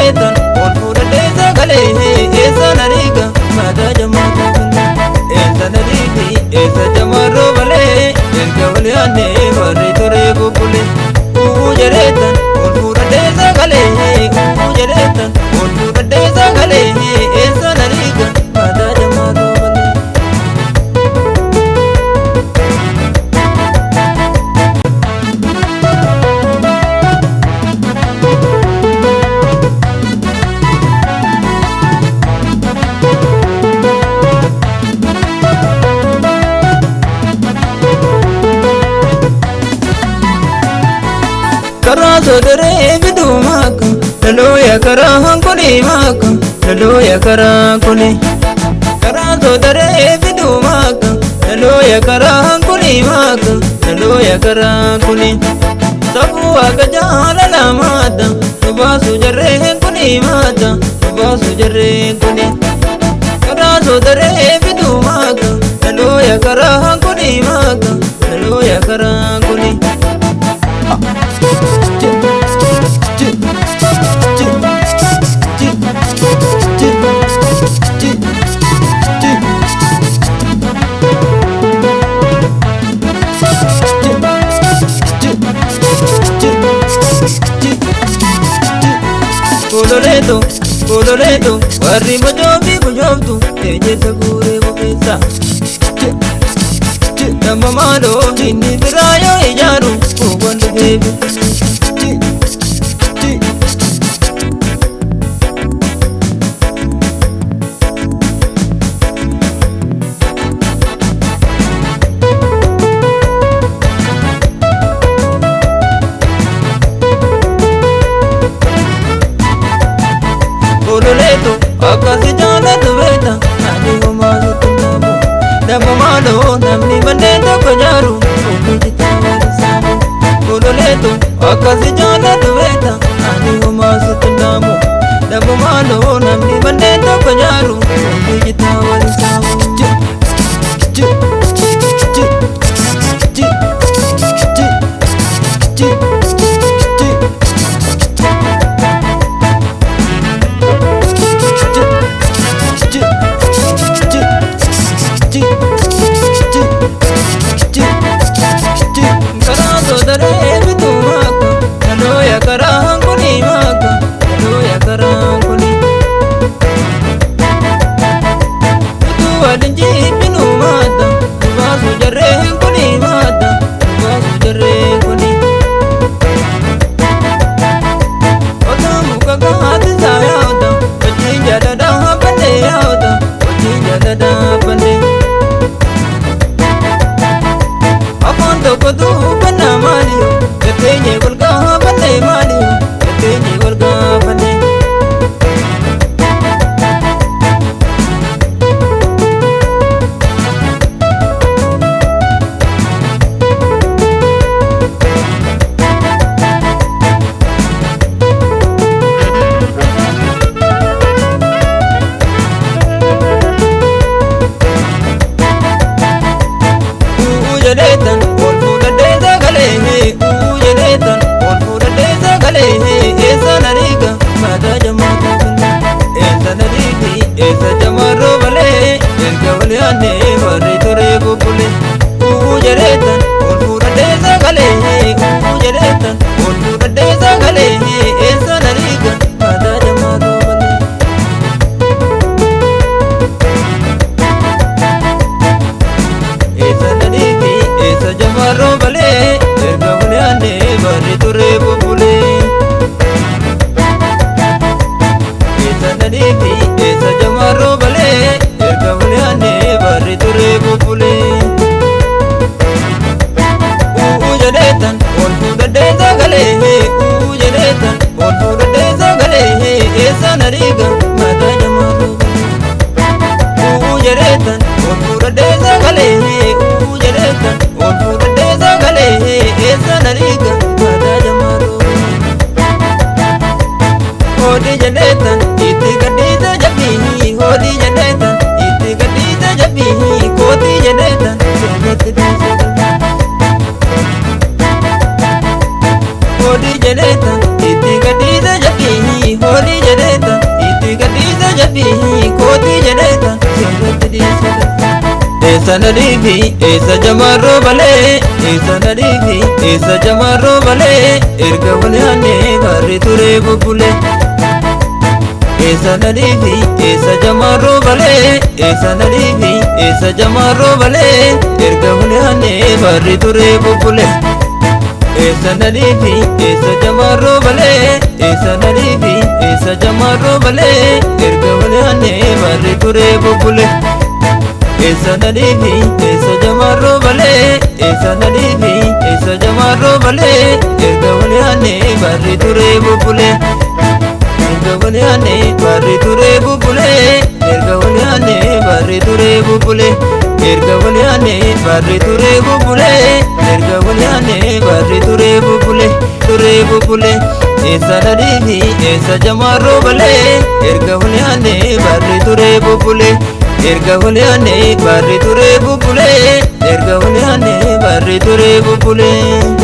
jareetan ol fuudhadhee sagalee eessa nariiga maadaa jamaatu eessa nariigi eessa jamaarroo malee erga wal yaadnee warri turee bubbulee jareetan ol fuudhadhee sagalee jareetan ol fuudhadhee sagalee eessa nariiga maadaa jamaatu karaa sodaree bidumaaka lolooya karaa hankuni maaka lolooya karaa kuni karaa sodaree bidumaaka lolooya karaa hankuni maaka lolooya karaa kuni sabuu akka jaalala maata subaasu jarree kuni maata subaasu jarree kuni karaa sodaree bidumaaka lolooya karaa hankuni maaka lolooya karaa kuni Coloreto, coloreto, warri mojobi kujobtu, ejeesa guuree bukeessa. Nama maaloo inni biraa yoo ijaaru, kuuwwan dhufeebi. Coloreto, akkasi jaalatu beekta, ani homaa sitti naamu. Nama maaloo namni manneen tokko jaaru, ofii citaa walisaamu. Coloreto, akkasi jaalatu beekta, ani homaa sitti naamu. Nama maaloo namni manneen tokko jaaru, ofii citaa walisaamu. karaa sodaree bidumaaka lolooya karaa hankuni maaka lolooya karaa kuni bituu waliin jibbinu maata subaasu jarree kuni maata subaasu jarree kuni otaa muka gaatisaa yaa'uta wajjin jaaladhaa banne yaa'uta wajjin jaaladhaa banne afaan tokko dubbannaa maaliyo gatteenye wal gaafanne maaliyo gatteenye wal gaafanne jareetan ol fuudhadhee sagalee jareetan ol fuudhadhee sagalee eessa nariiga maadaa jamaatu eessa nariigi eessa jamaarroo malee erga wal yaadnee warri turee bubbulee jareetan ol fuudhadhee sagalee jareetan ol fuudhadhee sagalee eessa nariiga maadaa jamaatu eessa nariigi eessa jamaarroo malee erga wal yaadnee warri turee bubbulee eessa nariigi eessa jamaarroo malee erga wal yaadnee warri turee bubbulee jareetan ol fuudhadhee sagalee jareetan ol fuudhadhee sagalee eessa nariiga maadaa jamaarroo jareetan ol fuudhadhee sagalee jareetan ol fuudhadhee sagalee eessa nariiga maadaa jamaarroo hoodii jareetan itti gadhiisa jabbii hoodii jareetan itti gadhiisa jabbii kootii jareetan soomatti dhiisa hoodii jareetan itti gadhiisa jabbii hoodii jareetan eessa nadiifi eessa jamarroo balee eessa nadiifi eessa jamarroo balee erga waliyaanee barri turee bubbulee eessa nadiifi eessa jamarroo balee eessa nadiifi eessa jamarroo balee erga waliyaanee barri turee bubbulee eessa nadiifi eessa jamarroo balee eessa nadiifi eessa jamarroo balee erga waliyaanee barri turee bubbulee eessa nadiifi eessa jamarroo balee eessa nadiifi eessa jamarroo balee erga waliyaanee barri turee bubbulee erga waliyaanee barri turee bubbulee erga waliyaanee barri turee bubbulee erga waliyaanee barri turee bubbulee erga waliyaanee barri turee bubbulee eessa nadiifi eessa jamarroo balee erga waliyaanee barri turee bubbulee erga waliyaanee barri turee bubbulee erga waliyaanee barri turee bubbulee